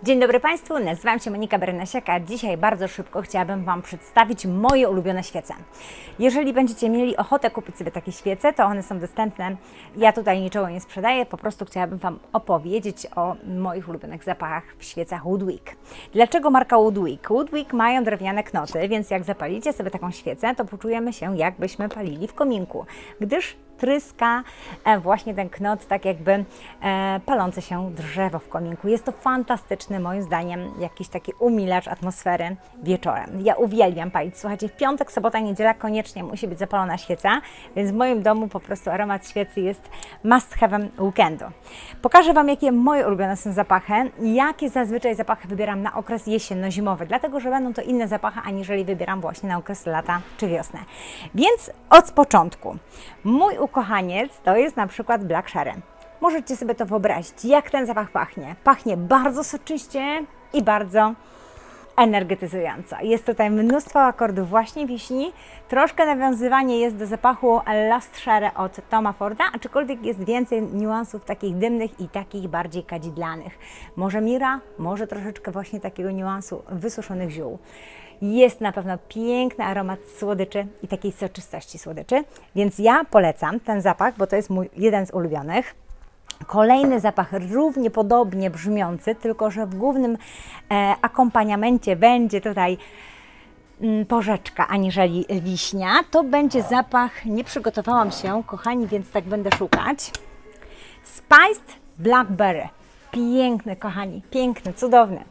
Dzień dobry Państwu, nazywam się Monika Bernasiak, a dzisiaj bardzo szybko chciałabym Wam przedstawić moje ulubione świece. Jeżeli będziecie mieli ochotę kupić sobie takie świece, to one są dostępne. Ja tutaj niczego nie sprzedaję, po prostu chciałabym Wam opowiedzieć o moich ulubionych zapachach w świecach Woodwick. Dlaczego marka Woodwick? Woodwick mają drewniane knoty, więc jak zapalicie sobie taką świecę, to poczujemy się, jakbyśmy palili w kominku, gdyż tryska właśnie ten knot, tak jakby palące się drzewo w kominku. Jest to fantastyczny, moim zdaniem, jakiś taki umilacz atmosfery wieczorem. Ja uwielbiam palić. Słuchajcie, w piątek, sobota, niedziela koniecznie musi być zapalona świeca, więc w moim domu po prostu aromat świecy jest must have'em weekendu. Pokażę Wam, jakie moje ulubione są zapachy, jakie zazwyczaj zapachy wybieram na okres jesienno-zimowy, dlatego, że będą to inne zapachy, aniżeli wybieram właśnie na okres lata czy wiosnę. Więc od początku. Mój ukochaniec to jest na przykład Black Sherry. Możecie sobie to wyobrazić, jak ten zapach pachnie. Pachnie bardzo soczyście i bardzo energetyzująco. Jest tutaj mnóstwo akordów właśnie wiśni. Troszkę nawiązywanie jest do zapachu Lost Sherry od Toma Forda, aczkolwiek jest więcej niuansów takich dymnych i takich bardziej kadzidlanych. Może mira, może troszeczkę właśnie takiego niuansu wysuszonych ziół. Jest na pewno piękny aromat słodyczy i takiej soczystości słodyczy, więc ja polecam ten zapach, bo to jest mój jeden z ulubionych. Kolejny zapach równie podobnie brzmiący, tylko że w głównym akompaniamencie będzie tutaj porzeczka aniżeli wiśnia. To będzie zapach, nie przygotowałam się, kochani, więc tak będę szukać. Spiced Blackberry. Piękny, kochani, piękny, cudowny.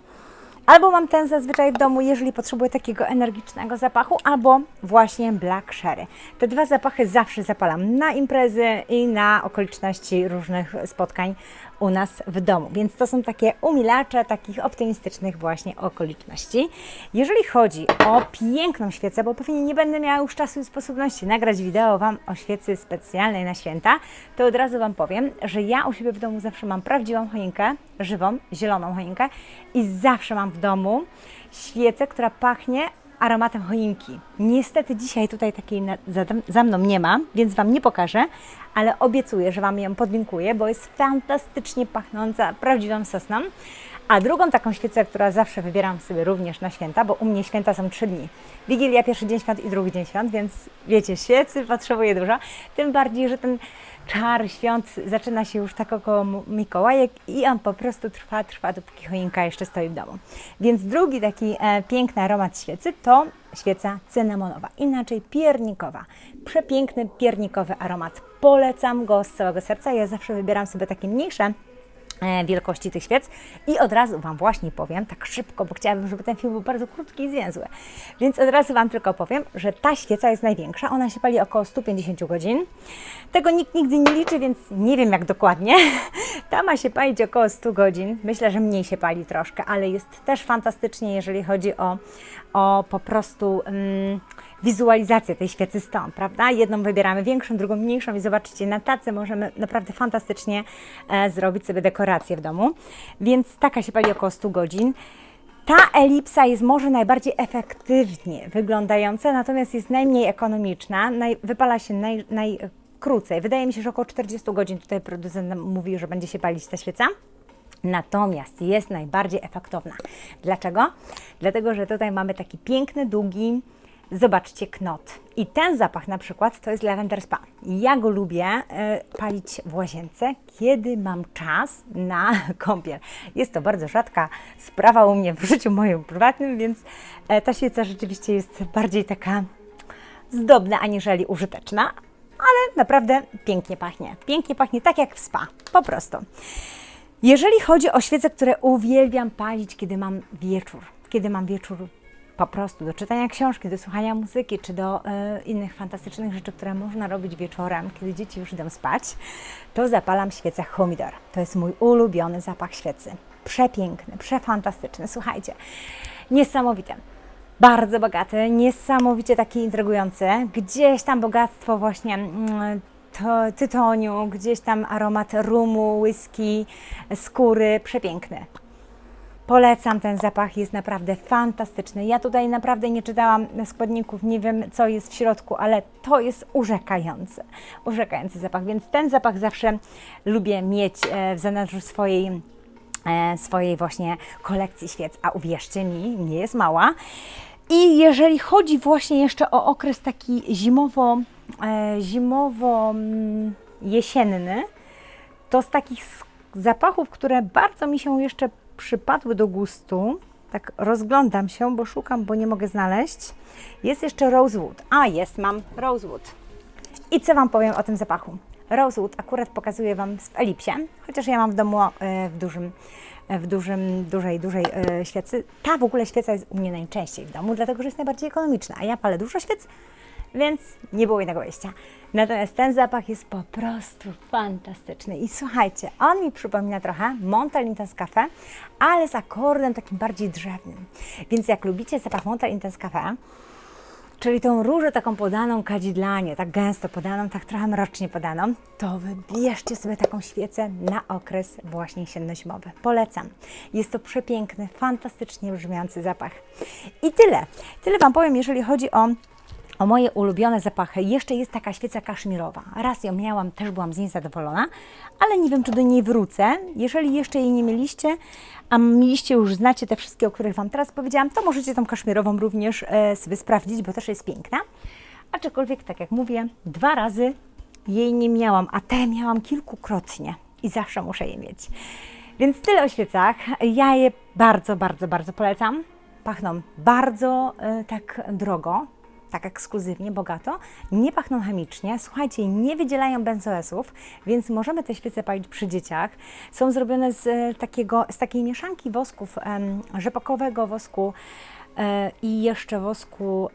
Albo mam ten zazwyczaj w domu, jeżeli potrzebuję takiego energicznego zapachu, albo właśnie Black Sherry. Te dwa zapachy zawsze zapalam na imprezy i na okoliczności różnych spotkań u nas w domu. Więc to są takie umilacze takich optymistycznych właśnie okoliczności. Jeżeli chodzi o piękną świecę, bo pewnie nie będę miała już czasu i sposobności nagrać wideo Wam o świecy specjalnej na święta, to od razu Wam powiem, że ja u siebie w domu zawsze mam prawdziwą choinkę, żywą, zieloną choinkę i zawsze mam w domu świecę, która pachnie aromatem choinki. Niestety dzisiaj tutaj takiej za mną nie ma, więc Wam nie pokażę, ale obiecuję, że Wam ją podlinkuję, bo jest fantastycznie pachnąca prawdziwą sosną. A drugą taką świecę, która zawsze wybieram sobie również na święta, bo u mnie święta są 3 dni. Wigilia, pierwszy dzień świąt i drugi dzień świąt, więc wiecie, świecy potrzebuję dużo. Tym bardziej, że ten czar świąt zaczyna się już tak około Mikołajek i on po prostu trwa, dopóki choinka jeszcze stoi w domu. Więc drugi taki piękny aromat świecy to świeca cynamonowa, inaczej piernikowa. Przepiękny piernikowy aromat. Polecam go z całego serca. Ja zawsze wybieram sobie takie mniejsze wielkości tych świec i od razu Wam właśnie powiem, tak szybko, bo chciałabym, żeby ten film był bardzo krótki i zwięzły. Więc od razu Wam tylko powiem, że ta świeca jest największa, ona się pali około 150 godzin. Tego nikt nigdy nie liczy, więc nie wiem jak dokładnie. Ta ma się palić około 100 godzin, myślę, że mniej się pali troszkę, ale jest też fantastycznie, jeżeli chodzi o po prostu wizualizację tej świecy stąd, prawda? Jedną wybieramy większą, drugą mniejszą i zobaczycie, na tacy możemy naprawdę fantastycznie zrobić sobie dekorację w domu. Więc taka się pali około 100 godzin. Ta elipsa jest może najbardziej efektywnie wyglądająca, natomiast jest najmniej ekonomiczna, wypala się najkrócej. Wydaje mi się, że około 40 godzin tutaj producent nam mówi, że będzie się palić ta świeca. Natomiast jest najbardziej efektowna. Dlaczego? Dlatego, że tutaj mamy taki piękny, długi, zobaczcie, knot. I ten zapach na przykład to jest Lavender Spa. Ja go lubię palić w łazience, kiedy mam czas na kąpiel. Jest to bardzo rzadka sprawa u mnie w życiu moim prywatnym, więc ta świeca rzeczywiście jest bardziej taka zdobna aniżeli użyteczna, ale naprawdę pięknie pachnie. Pięknie pachnie, tak jak w spa, po prostu. Jeżeli chodzi o świece, które uwielbiam palić, kiedy mam wieczór po prostu do czytania książki, do słuchania muzyki, czy do innych fantastycznych rzeczy, które można robić wieczorem, kiedy dzieci już idą spać, to zapalam świecę Humidor. To jest mój ulubiony zapach świecy. Przepiękny, przefantastyczny. Słuchajcie, niesamowity. Bardzo bogaty, niesamowicie taki intrygujący. Gdzieś tam bogactwo właśnie tytoniu, gdzieś tam aromat rumu, whisky, skóry. Przepiękny. Polecam ten zapach, jest naprawdę fantastyczny. Ja tutaj naprawdę nie czytałam składników, nie wiem co jest w środku, ale to jest urzekający zapach, więc ten zapach zawsze lubię mieć w zanadrzu swojej swojej właśnie kolekcji świec, a uwierzcie mi, nie jest mała. I jeżeli chodzi właśnie jeszcze o okres taki zimowo-jesienny, to z takich zapachów, które bardzo mi się jeszcze przypadły do gustu, tak rozglądam się, bo szukam, bo nie mogę znaleźć, jest jeszcze Rosewood. Mam Rosewood. I co Wam powiem o tym zapachu? Rosewood akurat pokazuję Wam w Elipsie, chociaż ja mam w domu dużej świecy. Ta w ogóle świeca jest u mnie najczęściej w domu, dlatego że jest najbardziej ekonomiczna, a ja palę dużo świec, więc nie było innego wyjścia. Natomiast ten zapach jest po prostu fantastyczny i słuchajcie, on mi przypomina trochę Montel Intense Cafe, ale z akordem takim bardziej drzewnym. Więc jak lubicie zapach Montel Intense Cafe, czyli tą różę taką podaną kadzidlanie, tak gęsto podaną, tak trochę mrocznie podaną, to wybierzcie sobie taką świecę na okres właśnie jesienno-zimowy. Polecam. Jest to przepiękny, fantastycznie brzmiący zapach. I tyle. Tyle Wam powiem, jeżeli chodzi o moje ulubione zapachy. Jeszcze jest taka świeca kaszmirowa. Raz ją miałam, też byłam z niej zadowolona, ale nie wiem, czy do niej wrócę. Jeżeli jeszcze jej nie mieliście, a mieliście już, znacie te wszystkie, o których Wam teraz powiedziałam, to możecie tą kaszmirową również sobie sprawdzić, bo też jest piękna. Aczkolwiek, tak jak mówię, 2 razy jej nie miałam, a te miałam kilkukrotnie i zawsze muszę je mieć. Więc tyle o świecach. Ja je bardzo, bardzo, bardzo polecam. Pachną bardzo tak drogo, tak ekskluzywnie, bogato, nie pachną chemicznie, słuchajcie, nie wydzielają benzoesów, więc możemy te świece palić przy dzieciach. Są zrobione z takiej mieszanki wosków, rzepakowego wosku i jeszcze wosku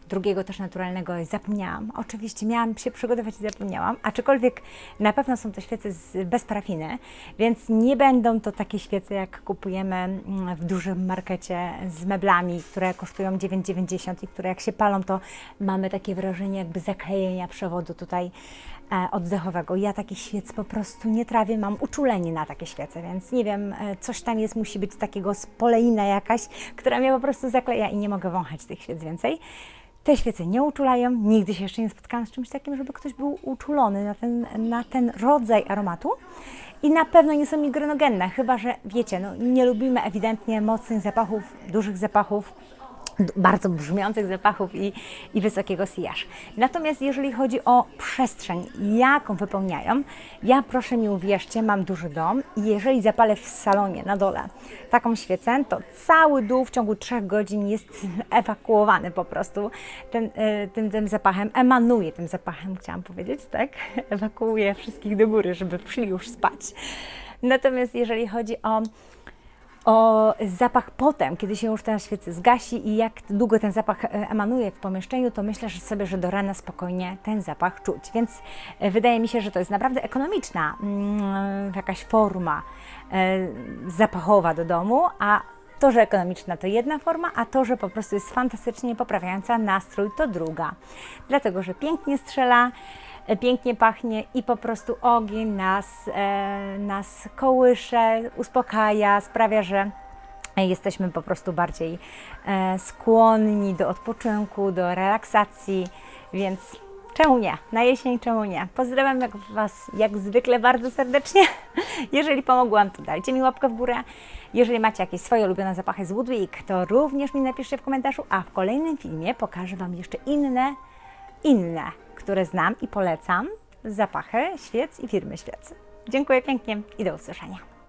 drugiego też naturalnego, zapomniałam. Oczywiście miałam się przygotować i zapomniałam, aczkolwiek na pewno są to świece bez parafiny, więc nie będą to takie świece, jak kupujemy w dużym markecie z meblami, które kosztują 9,90 i które jak się palą, to mamy takie wrażenie jakby zaklejenia przewodu tutaj oddechowego. Ja takich świec po prostu nie trawię, mam uczulenie na takie świece, więc nie wiem, coś tam jest, musi być takiego spoleina jakaś, która mnie po prostu zakleja i nie mogę wąchać tych świec więcej. Te świece nie uczulają, nigdy się jeszcze nie spotkałam z czymś takim, żeby ktoś był uczulony na ten rodzaj aromatu i na pewno nie są migrenogenne, chyba że wiecie, no, nie lubimy ewidentnie mocnych zapachów, dużych zapachów, bardzo brzmiących zapachów i wysokiego sillage. Natomiast jeżeli chodzi o przestrzeń, jaką wypełniają, ja proszę mi uwierzcie, mam duży dom i jeżeli zapalę w salonie na dole taką świecę, to cały dół w ciągu 3 godzin jest ewakuowany po prostu tym zapachem, emanuje tym zapachem, chciałam powiedzieć, tak? Ewakuuje wszystkich do góry, żeby szli już spać. Natomiast jeżeli chodzi o zapach potem, kiedy się już ten świece zgasi i jak długo ten zapach emanuje w pomieszczeniu, to myślę sobie, że do rana spokojnie ten zapach czuć. Więc wydaje mi się, że to jest naprawdę ekonomiczna jakaś forma zapachowa do domu, a to, że ekonomiczna to jedna forma, a to, że po prostu jest fantastycznie poprawiająca nastrój to druga. Dlatego, że pięknie strzela, pięknie pachnie i po prostu ogień nas kołysze, uspokaja, sprawia, że jesteśmy po prostu bardziej skłonni do odpoczynku, do relaksacji, więc czemu nie? Na jesień czemu nie? Pozdrawiam Was jak zwykle bardzo serdecznie. Jeżeli pomogłam, to dajcie mi łapkę w górę. Jeżeli macie jakieś swoje ulubione zapachy z Woodwick, to również mi napiszcie w komentarzu, a w kolejnym filmie pokażę Wam jeszcze inne, które znam i polecam, zapachy świec i firmy świec. Dziękuję pięknie i do usłyszenia.